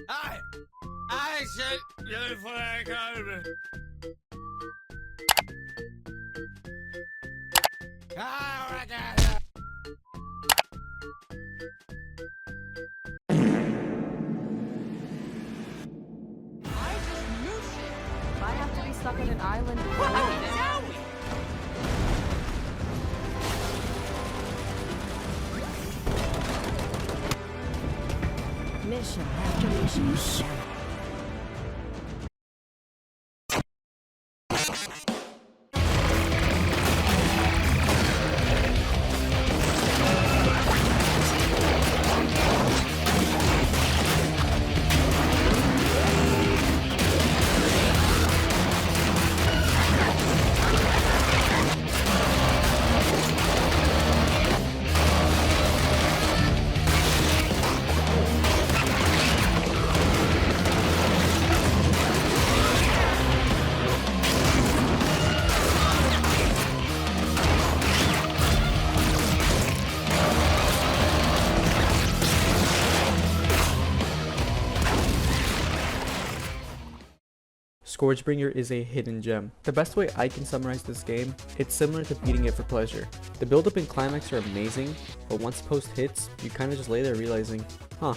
I said you flag over. I have to be stuck on an island. Mission after mission. Scourgebringer is a hidden gem. The best way I can summarize this game, it's similar to beating it for pleasure. The build up and climax are amazing, but once post hits, you kinda just lay there realizing, huh,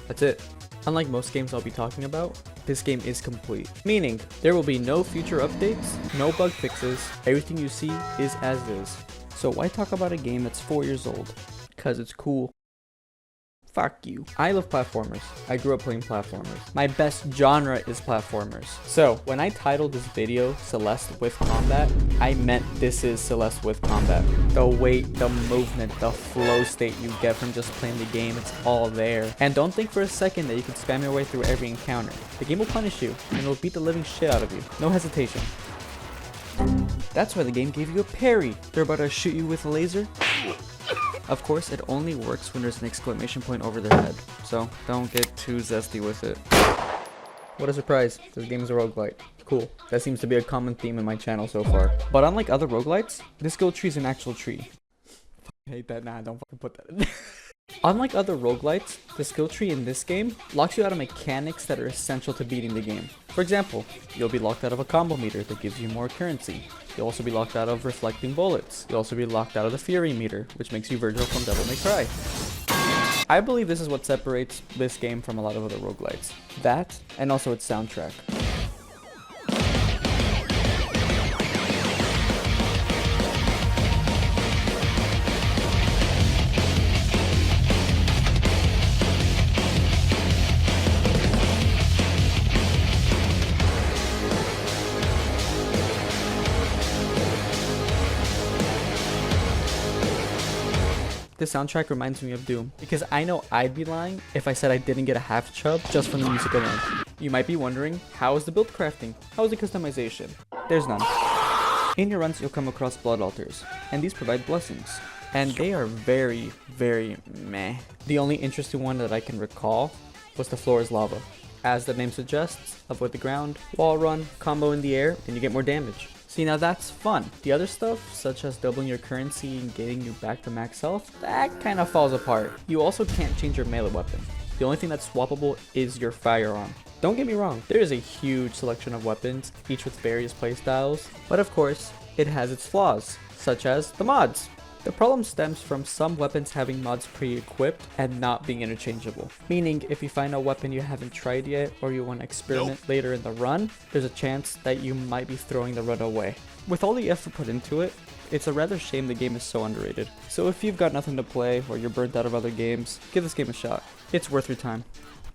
that's it. Unlike most games I'll be talking about, this game is complete. Meaning, there will be no future updates, no bug fixes, everything you see is as is. So why talk about a game that's 4 years old? Cause it's cool. Fuck you. I love platformers. I grew up playing platformers. My best genre is platformers. So when I titled this video Celeste with combat, I meant this is Celeste with combat. The weight, the movement, the flow state you get from just playing the game, it's all there. And don't think for a second that you can spam your way through every encounter. The game will punish you and it will beat the living shit out of you. No hesitation. That's why the game gave you a parry. They're about to shoot you with a laser. Of course, it only works when there's an exclamation point over their head, so don't get too zesty with it. What a surprise, this game is a roguelite. Cool, that seems to be a common theme in my channel so far. But unlike other roguelites, this skill tree is an actual tree. I hate that, nah, don't fucking put that in. Unlike other roguelites, the skill tree in this game locks you out of mechanics that are essential to beating the game. For example, you'll be locked out of a combo meter that gives you more currency. You'll also be locked out of reflecting bullets. You'll also be locked out of the fury meter, which makes you Virgil from Devil May Cry. I believe this is what separates this game from a lot of other roguelites. That, and also its soundtrack. This soundtrack reminds me of Doom, because I know I'd be lying if I said I didn't get a half chub just from the music alone. You might be wondering, how is the build crafting? How is the customization? There's none. In your runs, you'll come across blood altars, and these provide blessings. And they are very, very meh. The only interesting one that I can recall was the floor is lava. As the name suggests, avoid the ground, wall run, combo in the air, and you get more damage. See, now that's fun. The other stuff, such as doubling your currency and getting you back to max health, that kind of falls apart. You also can't change your melee weapon. The only thing that's swappable is your firearm. Don't get me wrong, there is a huge selection of weapons, each with various playstyles, but of course, it has its flaws, such as the mods. The problem stems from some weapons having mods pre-equipped and not being interchangeable. Meaning, if you find a weapon you haven't tried yet or you want to experiment later in the run, there's a chance that you might be throwing the run away. With all the effort put into it, it's a rather shame the game is so underrated. So if you've got nothing to play or you're burnt out of other games, give this game a shot. It's worth your time.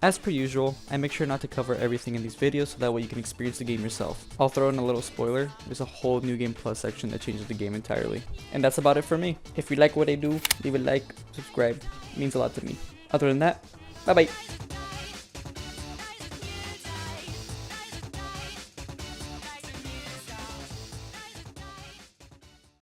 As per usual, I make sure not to cover everything in these videos so that way you can experience the game yourself. I'll throw in a little spoiler, there's a whole new game plus section that changes the game entirely. And that's about it for me. If you like what I do, leave a like, subscribe, it means a lot to me. Other than that, bye bye!